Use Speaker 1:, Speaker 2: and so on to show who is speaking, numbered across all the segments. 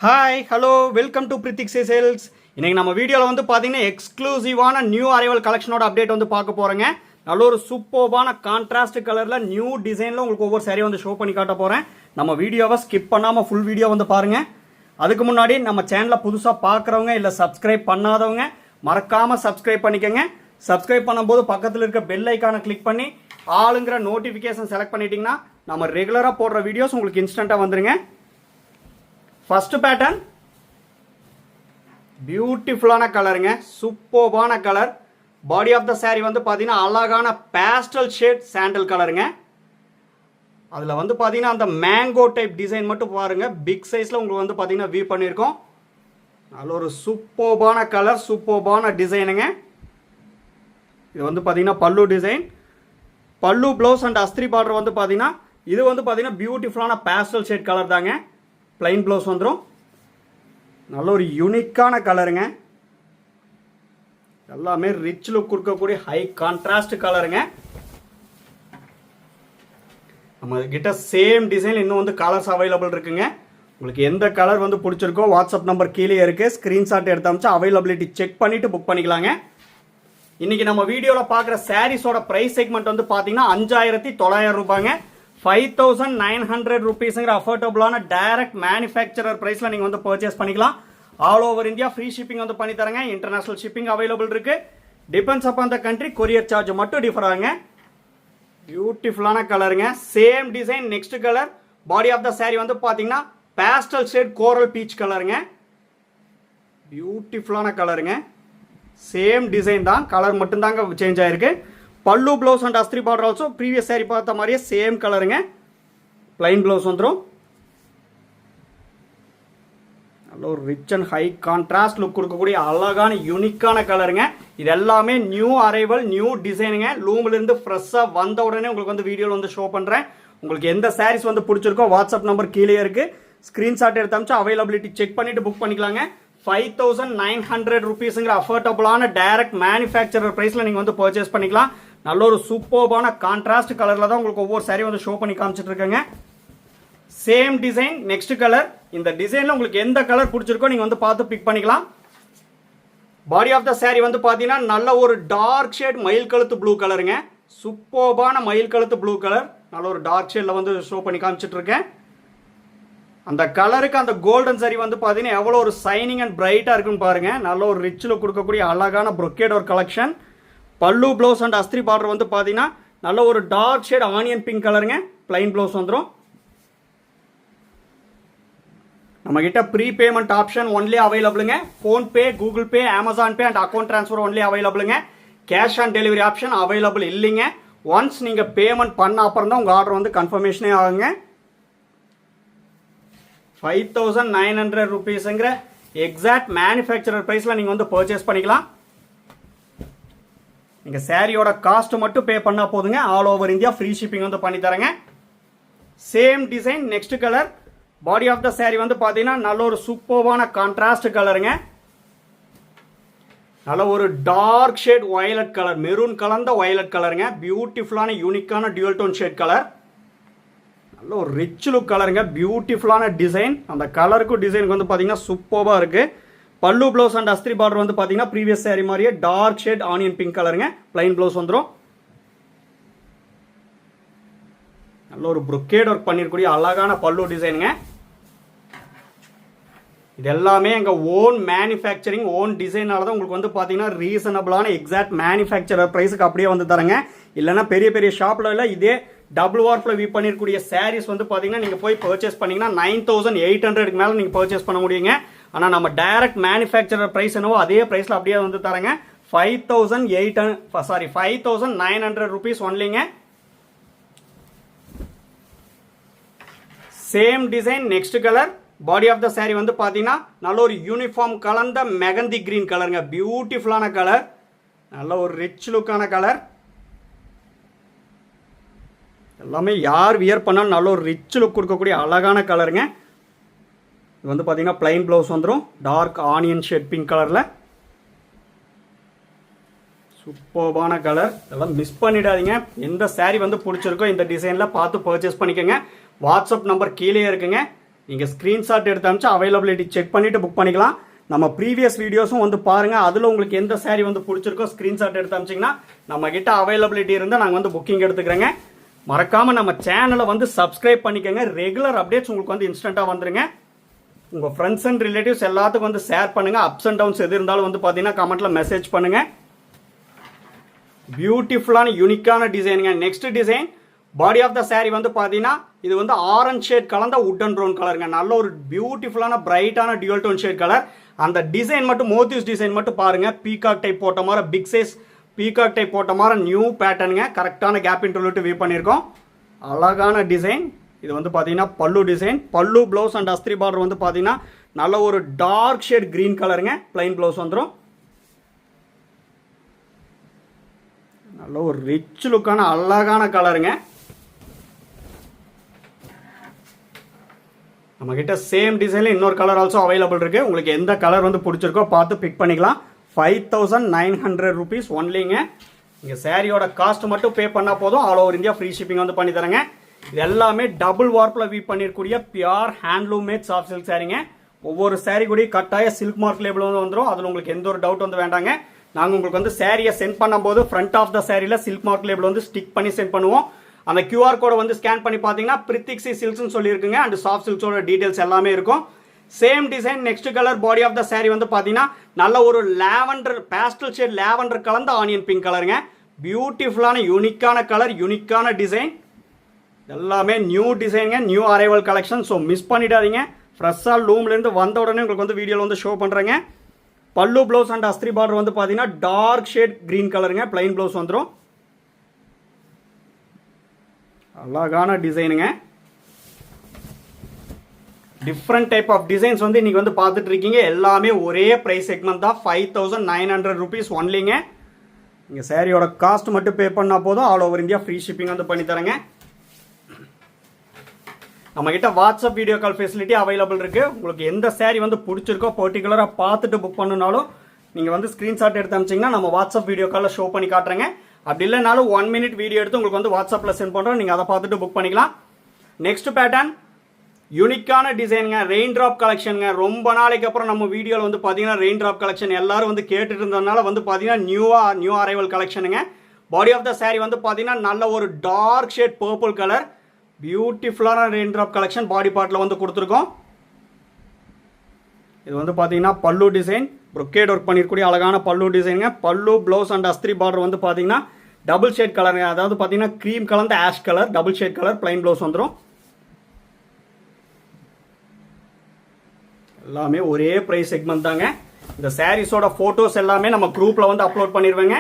Speaker 1: Hi hello welcome to Prithik Sales. இன்றைக்கி நம்ம வீடியோவில் வந்து பார்த்தீங்கன்னா எக்ஸ்க்ளூசிவான நியூ அரைவல் கலெக்ஷனோட அப்டேட் வந்து பார்க்க போகிறேங்க. நல்ல ஒரு சூப்பர்பான கான்ட்ராஸ்ட் கலரில் நியூ டிசைனில் உங்களுக்கு ஒவ்வொரு சாரியை வந்து ஷோ பண்ணி காட்ட போகிறேன். நம்ம வீடியோவை ஸ்கிப் பண்ணாமல் ஃபுல் வீடியோ வந்து பாருங்கள். அதுக்கு முன்னாடி நம்ம சேனலை புதுசாக பார்க்குறவங்க இல்லை சப்ஸ்கிரைப் பண்ணாதவங்க மறக்காமல் சப்ஸ்கிரைப் பண்ணிக்கோங்க. சப்ஸ்கிரைப் பண்ணும்போது பக்கத்தில் இருக்க பெல் ஐக்கானை கிளிக் பண்ணி ஆளுங்கிற நோட்டிஃபிகேஷன் செலக்ட் பண்ணிட்டீங்கன்னா நம்ம ரெகுலராக போடுற வீடியோஸ் உங்களுக்கு இன்ஸ்டண்ட்டாக வந்துருங்க. ஃபர்ஸ்ட் பேட்டர்ன் பியூட்டிஃபுல்லான கலருங்க, சூப்பர்பான colour. Body of the sari வந்து பார்த்தீங்கன்னா அழகான பேஸ்டல் ஷேட் சாண்டல் கலருங்க. அதில் வந்து பார்த்தீங்கன்னா அந்த மேங்கோ டைப் டிசைன் மட்டும் பாருங்கள், பிக் சைஸில் உங்களுக்கு வந்து பார்த்தீங்கன்னா வியூ பண்ணியிருக்கோம். நல்ல ஒரு சூப்பர்பான கலர், சூப்பர்பான டிசைனுங்க. இது வந்து பார்த்தீங்கன்னா பல்லு டிசைன், பல்லு ப்ளவுஸ் அண்ட் அஸ்திரி பார்டர் வந்து பார்த்தீங்கன்னா இது வந்து பார்த்தீங்கன்னா பியூட்டிஃபுல்லான பேஸ்டல் ஷேட் கலர் தாங்க. பிளைன் ப்ளவுஸ் வந்துடும். நல்ல ஒரு யூனிக்கான கலருங்க, எல்லாமே ரிச் லுக் கொடுக்கக்கூடிய ஹை கான்ட்ராஸ்ட் கலருங்க. நம்ம கிட்ட சேம் டிசைன் இன்னும் வந்து கலர்ஸ் அவைலபிள் இருக்குங்க. உங்களுக்கு எந்த கலர் வந்து பிடிச்சிருக்கோ வாட்ஸ்அப் நம்பர் கீழே இருக்குது, ஸ்க்ரீன்ஷாட் எடுத்து அமைச்சு அவைலபிலிட்டி செக் பண்ணிவிட்டு புக் பண்ணிக்கலாங்க. இன்றைக்கி நம்ம வீடியோவில் பார்க்குற சாரீஸோட ப்ரைஸ் செக்மெண்ட் வந்து பார்த்தீங்கன்னா 5900 ரூபாங்க. 5900 rupeesங்கிற அஃபோர்டபுளான டைரக்ட் மேனுஃபேக்சரர் ப்ரைஸில் நீங்கள் வந்து பர்ச்சேஸ் பண்ணிக்கலாம். All over India free shipping வந்து பண்ணி தரங்க. இன்டர்நேஷனல் ஷிப்பிங் அவைலபிள் இருக்கு. Depends upon the country, courier charge மட்டும் டிஃபர் ஆகுங்க. பியூட்டிஃபுல்லான கலருங்க, same design. Next colour body of the sari வந்து பார்த்தீங்கன்னா பேஸ்டல் ஷேட் கோரல் பீச் கலருங்க. பியூட்டிஃபுல்லான கலருங்க, சேம் டிசைன் தான், கலர் மட்டும்தாங்க சேஞ்ச் ஆயிருக்கு. பல்லு ப்ளவுஸ் அண்ட் அஸ்திரி பார்டர் ஆல்சோ ப்ரீவியஸ் சாரி பார்த்த மாதிரியே சேம் கலருங்க. பிளைன் ப்ளவுஸ் வந்துடும். நல்ல ஒரு rich and high contrast look கொடுக்கக்கூடிய அழகான யூனிக்கான கலருங்க. இது எல்லாமே நியூ அரைவல், நியூ டிசைனுங்க. லூம்லேருந்து ஃப்ரெஷ்ஷாக வந்த உடனே உங்களுக்கு வந்து வீடியோவில் வந்து ஷோ பண்ணுறேன். உங்களுக்கு எந்த சாரீஸ் வந்து பிடிச்சிருக்கோ வாட்ஸ்அப் நம்பர் கீழே இருக்குது, ஸ்க்ரீன்ஷாட் எடுத்து அமைச்சு அவைலபிலிட்டி செக் பண்ணிவிட்டு புக் பண்ணிக்கலாங்க. 5900 rupeesங்கிற அஃபோர்டபுளான டைரக்ட் மேனுஃபேக்சரர் ப்ரைஸில் நீங்கள் வந்து பர்ச்சேஸ் பண்ணிக்கலாம். நல்ல ஒரு சூப்பர்பான கான்ட்ராஸ்ட் கலரில் தான் உங்களுக்கு ஒவ்வொரு சாரி வந்து ஷோ பண்ணி காமிச்சிட்டு இருக்கேங்க. Same design. Next colour. இந்த டிசைனில் உங்களுக்கு எந்த கலர் பிடிச்சிருக்கோ நீங்கள் வந்து பார்த்து பிக் பண்ணிக்கலாம். பாடி ஆஃப் த சாரி வந்து பார்த்தீங்கன்னா நல்ல ஒரு டார்க் ஷேட் மயில் கழுத்து ப்ளூ கலருங்க. சூப்பர்பான மயில் கழுத்து ப்ளூ கலர் நல்ல ஒரு டார்க் ஷேடில் வந்து ஷோ பண்ணி காமிச்சிட்டு இருக்கேன். அந்த கலருக்கு அந்த கோல்டன் சாரி வந்து பார்த்தீங்கன்னா எவ்வளோ ஒரு சைனிங் அண்ட் பிரைட்டாக இருக்குன்னு பாருங்க. நல்ல ஒரு ரிச் லுக் கொடுக்கக்கூடிய அழகான brocade ஒரு கலெக்ஷன். பல்லு ப்ளவுஸ் அண்ட் அஸ்திரி பார்டர் வந்து பார்த்தீங்கன்னா நல்ல ஒரு டார்க் ஷேட் ஆனியன் பிங்க் கலருங்க. பிளைன் ப்ளவுஸ் வந்துடும். நம்மகிட்ட ப்ரீ பேமெண்ட் ஆப்ஷன் ஒன்லி அவைலபிளுங்க. PhonePe, Google Pay, Amazon Pay and account transfer only அவைலபிளுங்க. Cash on delivery option available இல்லைங்க. ஒன்ஸ் நீங்கள் பேமெண்ட் பண்ண அப்புறம் தான் உங்கள் ஆர்டர் வந்து கன்ஃபர்மேஷனே ஆகுங்க. 5900 rupeesங்கிற எக்ஸாக்ட் மேனுஃபேக்சரர் ப்ரைஸில் நீங்கள் வந்து பர்ச்சேஸ் பண்ணிக்கலாம். நீங்கள் சாரியோட காஸ்ட் மட்டும் பே பண்ணால் போதுங்க. All over India free shipping வந்து பண்ணி தரேங்க. Same design. Next colour. Body of the sari வந்து பார்த்தீங்கன்னா நல்ல ஒரு சூப்பர்வான கான்ட்ராஸ்ட் கலருங்க. நல்ல ஒரு dark shade violet colour, maroon கலந்த வயலட் கலருங்க. பியூட்டிஃபுல்லான யூனிக்கான டியூல் டோன் ஷேட் கலர். நல்ல ஒரு ரிச் லுக் கலருங்க, பியூட்டிஃபுல்லான டிசைன். அந்த கலருக்கும் டிசைனுக்கு வந்து பார்த்தீங்கன்னா சூப்பராக இருக்குது. பல்லு ப்ளவுஸ் அண்ட் அஸ்திரி பார்டர் வந்து பார்த்தீங்கன்னா ப்ரீவியஸ் சாரி மாதிரியே டார்க் ஷேட் ஆனியன் பிங்க் கலருங்க. பிளைன் ப்ளவுஸ் வந்துடும். நல்ல ஒரு brocade ஒர்க் பண்ணிருக்கூடிய அழகான பல்லு டிசைனுங்க. இது எல்லாமே எங்கள் ஓன் மேனுஃபேக்சரிங், ஓன் டிசைனால தான் உங்களுக்கு வந்து பார்த்தீங்கன்னா ரீசனபிளான எக்ஸாக்ட் மேனுஃபேக்சரர் ப்ரைஸுக்கு அப்படியே வந்து தரங்க. இல்லைனா பெரிய பெரிய ஷாப்பில் இல்லை, இதே டபுள் வார்ப்பில் வியூ பண்ணிருக்கக்கூடிய சாரீஸ் வந்து பார்த்தீங்கன்னா நீங்கள் போய் பர்ச்சேஸ் பண்ணிங்கன்னா 9800க்கு மேலே நீங்கள் பர்ச்சேஸ் பண்ண முடியுங்க. ஆனால் நம்ம டைரக்ட் மேனுஃபேக்சரர் ப்ரைஸ் என்னவோ அதே ப்ரைஸில் அப்படியே வந்து தரங்க. 5900 rupees ஒன்லிங்க. Same design. Next colour. Body of the sari வந்து பார்த்தீங்கன்னா நல்ல ஒரு யூனிஃபார்ம் கலந்த மெகந்தி கிரீன் கலருங்க. பியூட்டிஃபுல்லான கலர், நல்ல ஒரு ரிச் லுக்கான கலர். எல்லாமே யார் வியர் பண்ணாலும் நல்ல ஒரு ரிச் லுக் கொடுக்கக்கூடிய அழகான கலருங்க. இது வந்து பார்த்தீங்கன்னா பிளைன் ப்ளவுஸ் வந்துடும். டார்க் ஆனியன் ஷேட் பிங்க் கலரில் சூப்பர்பான கலர். இதெல்லாம் மிஸ் பண்ணிடாதீங்க. எந்த சாரீ வந்து பிடிச்சிருக்கோ இந்த டிசைனில் பார்த்து பர்ச்சேஸ் பண்ணிக்கோங்க. வாட்ஸ்அப் நம்பர் கீழே இருக்குங்க. நீங்கள் ஸ்க்ரீன்ஷாட் எடுத்து அனுப்பிச்சு அவைலபிலிட்டி செக் பண்ணிவிட்டு புக் பண்ணிக்கலாம். நம்ம ப்ரீவியஸ் வீடியோஸும் வந்து பாருங்கள். அதில் உங்களுக்கு எந்த சாரீ வந்து பிடிச்சிருக்கோ ஸ்க்ரீன்ஷாட் எடுத்து அனுப்பிச்சிங்கன்னா நம்மக்கிட்ட அவைலபிலிட்டி இருந்தால் நாங்கள் வந்து புக்கிங் எடுத்துக்கிறேங்க. மறக்காமல் நம்ம சேனலை வந்து சப்ஸ்கிரைப் பண்ணிக்கோங்க. ரெகுலர் அப்டேட்ஸ் உங்களுக்கு வந்து இன்ஸ்டண்ட்டாக வந்துருங்க. உங்கள் ஃப்ரெண்ட்ஸ் அண்ட் ரிலேட்டிவ்ஸ் எல்லாத்துக்கும் வந்து ஷேர் பண்ணுங்கள். அப்ஸ் அண்ட் டவுன்ஸ் எது இருந்தாலும் வந்து பார்த்தீங்கன்னா கமெண்ட்டில் மெசேஜ் பண்ணுங்கள். பியூட்டிஃபுல்லான யூனிக்கான டிசைனுங்க. Next design body of the sari வந்து பார்த்தீங்கன்னா இது வந்து ஆரஞ்ச் ஷேட் கலந்த வுட் அண்ட் ப்ரௌன் கலருங்க. நல்ல ஒரு பியூட்டிஃபுல்லான பிரைட்டான டியூல் டோன் ஷேட் கலர். அந்த டிசைன் மட்டும் மோத்திவ்ஸ் டிசைன் மட்டும் பாருங்க. பீகாக் டைப் போட்ட மாதிரி பிக் சைஸ் பீகாக் டைப் போட்ட மாதிரி நியூ பேட்டர்னுங்க. கரெக்டான கேப் இன்டர்வியூட்டு வியூ பண்ணியிருக்கோம். அழகான டிசைன். இது வந்து பார்த்தீங்கன்னா பல்லு டிசைன். பல்லு ப்ளவுஸ் அண்ட் அஸ்திரி பார்டர் வந்து பார்த்தீங்கன்னா நல்ல ஒரு டார்க் ஷேட் கிரீன் கலருங்க. பிளைன் ப்ளவுஸ் வந்துடும். நல்ல ஒரு ரிச் லுக்கான அழகான கலருங்க. நம்ம கிட்ட சேம் டிசைன்ல இன்னொரு கலர் ஆல்சோ அவைலபிள் இருக்கு. உங்களுக்கு எந்த கலர் வந்து பிடிச்சிருக்கோ பார்த்து பிக் பண்ணிக்கலாம். 5900 rupees ஒன்லிங்க. இங்க சாரியோட காஸ்ட் மட்டும் பே பண்ணா போதும். All over India free shipping வந்து பண்ணி தரங்க. இது எல்லாமே டபுள் வார்ப்ல வீவ் பண்ணிருக்கூடிய pure handloom made soft silk சாரிங்க. ஒவ்வொரு சாரி கூட கட்டாய சில்க் மார்க் லேபிள் வந்து வந்துடும். அதுல உங்களுக்கு எந்த ஒரு டவுட் வந்து வேண்டாங்க. நாங்க உங்களுக்கு வந்து சாரியை சென்ட் பண்ணும்போது ஃப்ரண்ட் ஆஃப் த சாரியில சில்க் மார்க் லேபிள் வந்து ஸ்டிக் பண்ணி சென்ட் பண்ணுவோம். அந்த QR கோடை வந்து ஸ்கேன் பண்ணி பார்த்தீங்கன்னா பிரித்திக்ஸி சில்க்ஸ்னு சொல்லியிருக்குங்க. அண்ட் சாஃப்ட் சில்க்ஸோட டீடைல்ஸ் எல்லாமே இருக்கும். Same design next colour body of the sari வந்து பார்த்தீங்கன்னா நல்ல ஒரு லாவெண்டர் பேஸ்டல் ஷேட் லாவெண்டர் கலந்த ஆனியன் பிங்க் கலருங்க. பியூட்டிஃபுல்லான யூனிக்கான கலர் யூனிக்கான டிசைன். எல்லாமே நியூ டிசைனுங்க, new arrival collection. So miss பண்ணிடாதீங்க. ஃப்ரெஷ்ஷாக லூம்லேருந்து வந்த உடனே உங்களுக்கு வந்து வீடியோவில் வந்து ஷோ பண்ணுறேங்க. பல்லு ப்ளவுஸ் அண்ட் அஸ்திரி பார்டர் வந்து பார்த்தீங்கன்னா டார்க் ஷேட் கிரீன் கலருங்க. பிளைன் ப்ளவுஸ் வந்துடும். அழகான டிசைனுங்க. டிஃப்ரெண்ட் டைப் ஆஃப் டிசைன்ஸ் வந்து இன்னைக்கு வந்து பார்த்துட்டு இருக்கீங்க. எல்லாமே ஒரே பிரைஸ் செக்மெண்ட் தான். 5900 rupees ஒன்லிங்க. இங்கே சாரியோட காஸ்ட் மட்டும் பே பண்ணால் போதும். All over India free shipping வந்து பண்ணி தரேங்க. நம்ம கிட்ட WhatsApp video call facility available இருக்கு. உங்களுக்கு எந்த சாரி வந்து பிடிச்சிருக்கோ பர்டிகுலராக பார்த்துட்டு புக் பண்ணனாலும் நீங்கள் வந்து ஸ்க்ரீன்ஷாட் எடுத்து அனுப்பிச்சிங்கன்னா நம்ம வாட்ஸ்அப் வீடியோ காலில் ஷோ பண்ணி காட்டுறேங்க. அப்படி இல்லைனாலும் 1 minute வீடியோ எடுத்து உங்களுக்கு வந்து வாட்ஸ்அப்பில் சென்ட் பண்ணுறோம். நீங்கள் அதை பார்த்துட்டு புக் பண்ணிக்கலாம். நெக்ஸ்ட் பேட்டர்ன் யூனிக்கான டிசைனுங்க. Rain drop கலெக்ஷனுங்க. ரொம்ப நாளைக்கு அப்புறம் நம்ம வீடியோவில் வந்து பார்த்தீங்கன்னா ரெயின் ட்ராப் கலெக்ஷன் எல்லாரும் வந்து கேட்டுட்டு இருந்ததுனால வந்து பார்த்தீங்கன்னா நியூ அரைவல் கலெக்ஷனுங்க. பாடி ஆஃப் த சாரி வந்து பார்த்தீங்கன்னா நல்ல ஒரு டார்க் ஷேட் பர்பிள் கலர். பியூட்டிஃபுல்லான ரெயின் ட்ராப் கலெக்ஷன் பாடி பார்ட்டில் வந்து கொடுத்துருக்கோம். இது வந்து பார்த்தீங்கன்னா பல்லு டிசைன். ப்ரொக்கேட் ஒர்க் பண்ணிருக்கூடிய அழகான பல்லு டிசைனுங்க. பல்லு ப்ளவுஸ் அண்ட் அஸ்திரி பார்டர் வந்து பார்த்தீங்கன்னா டபுள் ஷேட் கலருங்க. அதாவது பார்த்தீங்கன்னா க்ரீம் கலந்த ash colour double shade colour. Plain blouse வந்துடும். எல்லாமே ஒரே பிரைஸ் செக்மெண்ட் தாங்க. இந்த சாரீஸோட ஃபோட்டோஸ் எல்லாமே நம்ம குரூப்பில் வந்து அப்லோட் பண்ணிடுவேங்க.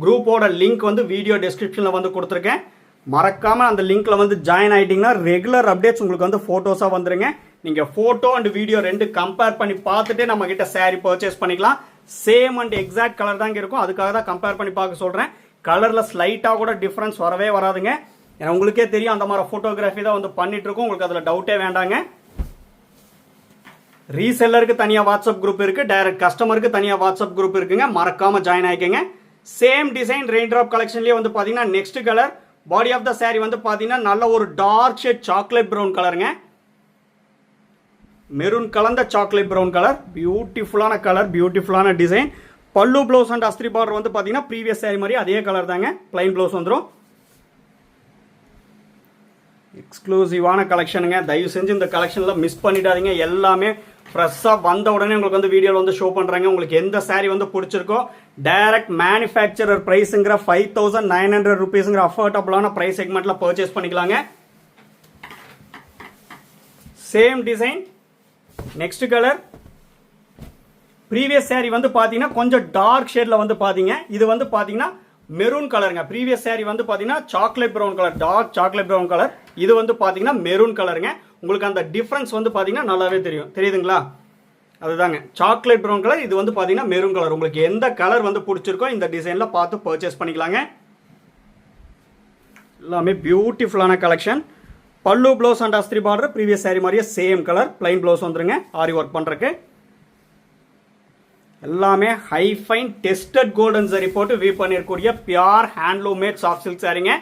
Speaker 1: குரூப்போட லிங்க் வந்து வீடியோ டிஸ்கிரிப்ஷனில் வந்து கொடுத்துருக்கேன். மறக்காமல் அந்த லிங்க்ல வந்து ஜாயின் ஆகிட்டிங்கன்னா ரெகுலர் அப்டேட்ஸ் உங்களுக்கு வந்து ஃபோட்டோஸாக வந்துருங்க. நீங்கள் ஃபோட்டோ அண்ட் வீடியோ ரெண்டு கம்பேர் பண்ணி பார்த்துட்டு நம்ம கிட்ட சாரீ பர்ச்சேஸ் பண்ணிக்கலாம். சேம் அண்ட் எக்ஸாக்ட் கலர் தான் இருக்கும். அதுக்காக தான் கம்பேர் பண்ணி பார்க்க சொல்கிறேன். கலரில் ஸ்லைட்டாக கூட டிஃப்ரென்ஸ் வரவே வராதுங்க. ஏன்னா உங்களுக்கே தெரியும் அந்த மாதிரி ஃபோட்டோகிராஃபி தான் வந்து பண்ணிட்டு இருக்கோம். உங்களுக்கு அதில் டவுட்டே வேண்டாங்க. ரீசெல்லருக்கு தனியாக வாட்ஸ்அப் குரூப் இருக்கு. டைரக்ட் கஸ்டமருக்கு தனியாக வாட்ஸ்அப் குரூப் இருக்குங்க. மறக்காம ஜாயின் ஆகிக்கங்க. சேம் டிசைன் ரெயின் ட்ராப் கலெக்ஷன்லேயே வந்து பார்த்தீங்கன்னா next colour body of the sari வந்து பார்த்தீங்கன்னா நல்ல ஒரு டார்க் ஷேட் சாக்லேட் ப்ரௌன் கலருங்க. மெரூன் கலந்த சாக்லேட் ப்ரௌன் கலர். பியூட்டிஃபுல்லான கலர், பியூட்டிஃபுல்லான டிசைன். பல்லு ப்ளவுஸ் அண்ட் அஸ்திரி பார்டர் வந்து பார்த்தீங்கன்னா ப்ரீவியஸ் சாரி மாதிரி அதே கலர் தாங்க. பிளைன் ப்ளவுஸ் வந்துடும். எக்ஸ்க்ளூசிவான கலெக்ஷனுங்க. தயவு செஞ்சு இந்த கலெக்ஷனில் மிஸ் பண்ணிடாதீங்க. எல்லாமே ஃப்ரெஷ்ஷாக வந்த உடனே உங்களுக்கு வந்து வீடியோவில் வந்து ஷோ பண்ணுறாங்க. உங்களுக்கு எந்த சாரீ வந்து பிடிச்சிருக்கோ டைரக்ட் மேனுஃபேக்சரர் ப்ரைஸுங்கிற 5900 rupeesங்கிற அஃபோர்டபுளான ப்ரைஸ் செக்மெண்ட்டில் பர்ச்சேஸ் பண்ணிக்கலாங்க. Same design next colour. Previous sari வந்து பார்த்தீங்கன்னா கொஞ்சம் டார்க் ஷேடில் வந்து பார்த்தீங்க. இது வந்து பார்த்தீங்கன்னா மெரூன் கலருங்க. ப்ரீவியஸ் சாரி வந்து பார்த்தீங்கன்னா chocolate brown colour, dark chocolate brown colour. இது வந்து பார்த்தீங்கன்னா மெரூன் கலருங்க. உங்களுக்கு அந்த டிஃப்ரென்ஸ் வந்து பார்த்தீங்கன்னா நல்லாவே தெரியுதுங்களா? அதுதாங்க சாக்லேட் ப்ரௌன் கலர். இது வந்து பார்த்தீங்கன்னா மெரூன் கலர். உங்களுக்கு எந்த கலர் வந்து பிடிச்சிருக்கோ இந்த டிசைனில் பார்த்து பர்ச்சேஸ் பண்ணிக்கலாங்க. எல்லாமே பியூட்டிஃபுல்லான கலெக்ஷன். பல்லு ப்ளவுஸ் அண்ட் அஸ்திரி பார்டர் ப்ரீவியஸ் சாரி மாதிரியே சேம் கலர். பிளைன் ப்ளவுஸ் வந்துருங்க. ஆரி ஒர்க் பண்ணுறக்கு எல்லாமே high fine tested golden zari போட்டு வீவ் பண்ணிருக்கூடிய pure handloom made soft silk சாரிங்க.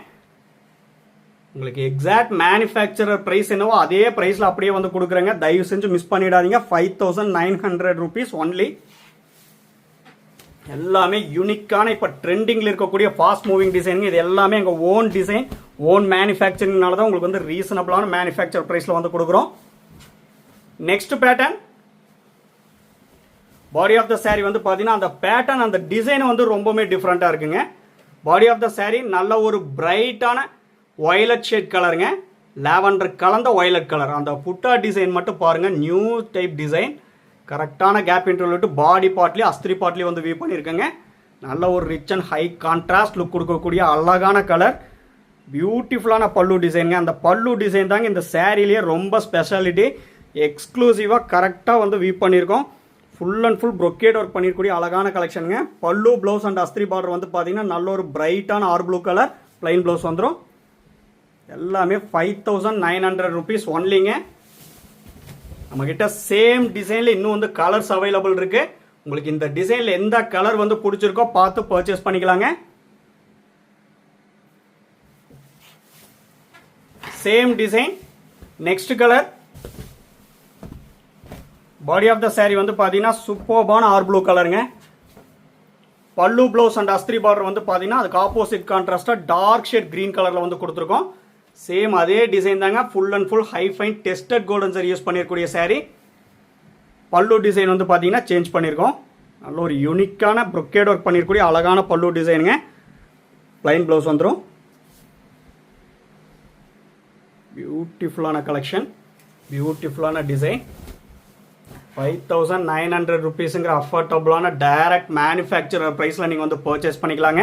Speaker 1: உங்களுக்கு எக்ஸாக்ட் மேனுஃபேக்சரர் ப்ரைஸ் என்னவோ அதே ப்ரைஸில் அப்படியே வந்து கொடுக்குறேங்க. தயவு செஞ்சு மிஸ் பண்ணிடாதீங்க. 5900 rupees ஒன்லி. எல்லாமே யூனிக்கான இப்போ ட்ரெண்டிங்கில் இருக்கக்கூடிய ஃபாஸ்ட் மூவிங் டிசைனுங்க. இது எல்லாமே எங்கள் ஓன் டிசைன், ஓன் மேனுஃபேக்சரிங்னால தான் உங்களுக்கு வந்து ரீசனபிளான மேனுஃபேக்சர் ப்ரைஸில் வந்து கொடுக்குறோம். Next pattern body of the sari வந்து பார்த்தீங்கன்னா அந்த பேட்டர்ன் அந்த டிசைன் வந்து ரொம்பவுமே டிஃப்ரெண்ட்டாக இருக்குங்க. பாடி ஆஃப் த சாரீ நல்ல ஒரு பிரைட்டான வயலட் ஷேட் கலருங்க. லாவெண்டர் கலந்த வயலட் கலர். அந்த புட்டா டிசைன் மட்டும் பாருங்கள், நியூ டைப் டிசைன். கரெக்டான கேப் இன்டர்வல் விட்டு பாடி பார்ட்லேயும் அஸ்திரி பார்ட்லேயும் வந்து வியூ பண்ணியிருக்கேங்க. நல்ல ஒரு rich and high contrast look கொடுக்கக்கூடிய அழகான கலர். பியூட்டிஃபுல்லான பல்லு டிசைனுங்க. அந்த பல்லு டிசைன் தாங்க இந்த சாரீலேயே ரொம்ப ஸ்பெஷாலிட்டி. எக்ஸ்க்ளூசிவாக கரெக்டாக வந்து வியூ பண்ணியிருக்கோம். Full and full brocade work பண்ணியிருக்கூடிய அழகான கலெக்ஷனுங்க. பல்லு ப்ளவுஸ் அண்ட் அஸ்திரி பார்டர் வந்து பார்த்தீங்கன்னா நல்ல ஒரு பிரைட்டான ஆர் ப்ளூ கலர் பிளைன் ப்ளவுஸ் வந்துடும். எல்லாமே 5900 rupees ஒன்லிங்க. நம்மக்கிட்ட சேம் டிசைனில் இன்னும் வந்து கலர்ஸ் அவைலபிள் இருக்குது. உங்களுக்கு இந்த டிசைனில் எந்த கலர் வந்து பிடிச்சிருக்கோ பார்த்து பர்ச்சேஸ் பண்ணிக்கலாங்க. Same design. Next colour. Body of the sari வந்து பார்த்தீங்கன்னா சூப்பர்பான ஆர் ப்ளூ கலருங்க. பல்லு ப்ளவுஸ் அண்ட் அஸ்திரி பார்டர் வந்து பார்த்தீங்கன்னா அதுக்கு ஆப்போசிட் கான்ட்ராஸ்டாக டார்க் ஷேட் க்ரீன் கலரில் வந்து கொடுத்துருக்கோம். சேம் அதே டிசைன் தாங்க. Full and full high fine tested golden zari use பண்ணியிருக்கூடிய சாரீ. பல்லு டிசைன் வந்து பார்த்தீங்கன்னா சேஞ்ச் பண்ணியிருக்கோம். நல்ல ஒரு யூனிக்கான ப்ரொக்கேட் ஒர்க் பண்ணியிருக்கூடிய அழகான பல்லு டிசைனுங்க. பிளைன் ப்ளவுஸ் வந்துடும். பியூட்டிஃபுல்லான கலெக்ஷன், பியூட்டிஃபுல்லான டிசைன். 5900 rupeesங்கிற அஃபோர்டபுளான டைரக்ட் மேனுஃபேக்சரர் ப்ரைஸில் நீங்கள் வந்து பர்ச்சேஸ் பண்ணிக்கலாங்க.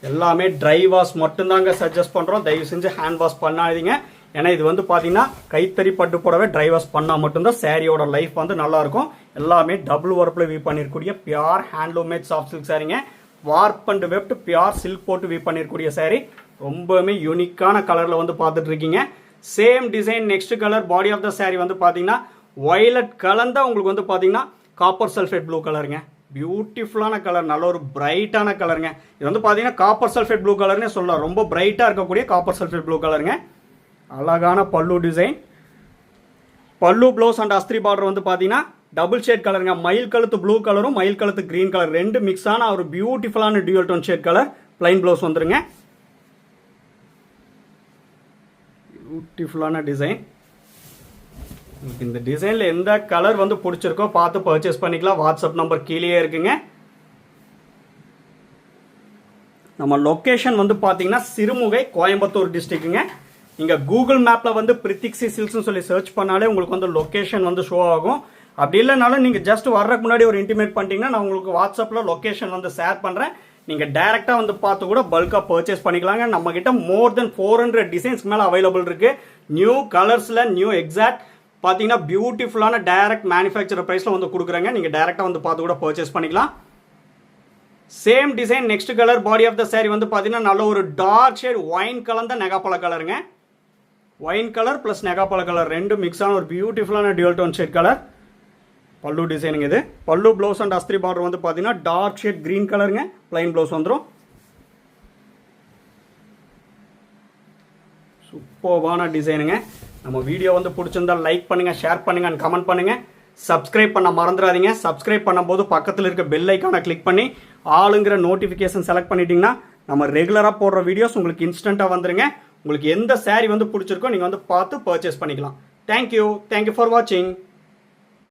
Speaker 1: எல்லாமே ட்ரை வாஷ் மட்டும்தாங்க சஜஸ்ட் பண்ணுறோம். தயவு செஞ்சு ஹேண்ட் வாஷ் பண்ணாதீங்க. ஏன்னா இது வந்து பார்த்தீங்கன்னா கைத்தறி பட்டு புடவை ட்ரை வாஷ் பண்ணால் மட்டும்தான் சாரியோட லைஃப் வந்து நல்லாயிருக்கும். எல்லாமே டபுள் ஒர்க்கில் வீவ் பண்ணியிருக்கூடிய pure handloom made soft silk சாரீங்க. Warp and weft pure silk போட்டு வீவ் பண்ணியிருக்கூடிய சாரீ. ரொம்பவுமே யூனிக்கான கலரில் வந்து பார்த்துட்டு இருக்கீங்க. Same design. Next colour. Body of the sari வந்து பார்த்தீங்கன்னா வயலட் கலந்த உங்களுக்கு வந்து பார்த்தீங்கன்னா காப்பர் சல்ஃபேட் ப்ளூ கலருங்க. பியூட்டிஃபுல்லான கலர், நல்ல ஒரு பிரைட்டான கலருங்க. இது வந்து பார்த்தீங்கன்னா காப்பர் சல்ஃபேட் ப்ளூ கலர்னே சொல்லலாம். ரொம்ப பிரைட்டாக இருக்கக்கூடிய காப்பர் சல்ஃபேட் ப்ளூ கலருங்க. அழகான பல்லு டிசைன். பல்லு ப்ளவுஸ் அண்ட் அஸ்திரி பார்டர் வந்து பார்த்தீங்கன்னா டபுள் ஷேட் கலருங்க. மயில் கழுத்து ப்ளூ கலரும் மயில் கழுத்து கிரீன் கலர் ரெண்டு மிக்ஸ் ஆன ஒரு பியூட்டிஃபுல்லான dual tone shade colour. Plain blouse வந்துருங்க. பியூட்டிஃபுல்லான டிசைன். இந்த டிசைனில் எந்த கலர் வந்து பிடிச்சிருக்கோ பார்த்து பர்ச்சேஸ் பண்ணிக்கலாம். வாட்ஸ்அப் நம்பர் கீழே இருக்குங்க. நம்ம லொக்கேஷன் வந்து பார்த்தீங்கன்னா சிறுமுகை, கோயம்புத்தூர் டிஸ்ட்ரிக்ட்டுங்க. நீங்கள் கூகுள் மேப்பில் வந்து பிரித்திக்ஸி சில்க்ஸ்னு சொல்லி சர்ச் பண்ணாலே உங்களுக்கு வந்து லொக்கேஷன் வந்து ஷோ ஆகும். அப்படி இல்லைனாலும் நீங்கள் ஜஸ்ட் வர்றதுக்கு முன்னாடி ஒரு இன்டிமேட் பண்ணிட்டீங்கன்னா நான் உங்களுக்கு வாட்ஸ்அப்பில் லொக்கேஷன் வந்து ஷேர் பண்ணுறேன். நீங்கள் டைரெக்டாக வந்து பார்த்து கூட பல்காக பர்ச்சேஸ் பண்ணிக்கலாங்க. நம்மக்கிட்ட மோர் தென் 400 டிசைன்ஸ்க்கு மேலே அவைலபிள் இருக்குது. நியூ கலர்ஸில் நியூ எக்ஸாக்ட் பார்த்தீங்கன்னா பியூட்டிஃபுல்லான டைரக்ட் மேனுஃபேக்சர் ப்ரைஸில் வந்து கொடுக்குறாங்க. நீங்கள் டைரெக்டாக வந்து பார்த்து கூட பர்ச்சேஸ் பண்ணிக்கலாம். Same design. Next colour. Body of the sari வந்து பார்த்தீங்கன்னா நல்ல ஒரு டார்க் ஷேட் ஒயின் கலந்த நெகாப்பழ கலருங்க. ஒயின் கலர் ப்ளஸ் நெகாப்பழ கலர் ரெண்டு மிக்ஸ் ஆன ஒரு பியூட்டிஃபுல்லான டியூல் டோன் ஷேட் கலர். பல்லு டிசைனுங்க இது. பல்லு ப்ளவுஸ் அண்ட் அஸ்திரி பார்டர் வந்து பார்த்தீங்கன்னா டார்க் ஷேட் கிரீன் கலருங்க. பிளைன் ப்ளவுஸ் வந்துடும். சூப்பர்வான டிசைனுங்க. நம்ம வீடியோ வந்து பிடிச்சிருந்தா லைக் பண்ணுங்க, ஷேர் பண்ணுங்க அண்ட் கமெண்ட் பண்ணுங்க. சப்ஸ்கிரைப் பண்ண மறந்துடாதீங்க. சப்ஸ்கிரைப் பண்ணும்போது பக்கத்தில் இருக்க பெல் ஐக்கானை கிளிக் பண்ணி ஆளுங்கிற நோட்டிஃபிகேஷன் செலக்ட் பண்ணிட்டீங்கன்னா நம்ம ரெகுலராக போடுற வீடியோஸ் உங்களுக்கு இன்ஸ்டண்ட்டாக வந்துருங்க. உங்களுக்கு எந்த சாரீ வந்து பிடிச்சிருக்கோ நீங்கள் வந்து பார்த்து பர்ச்சேஸ் பண்ணிக்கலாம். தேங்க்யூ ஃபார் வாட்சிங்.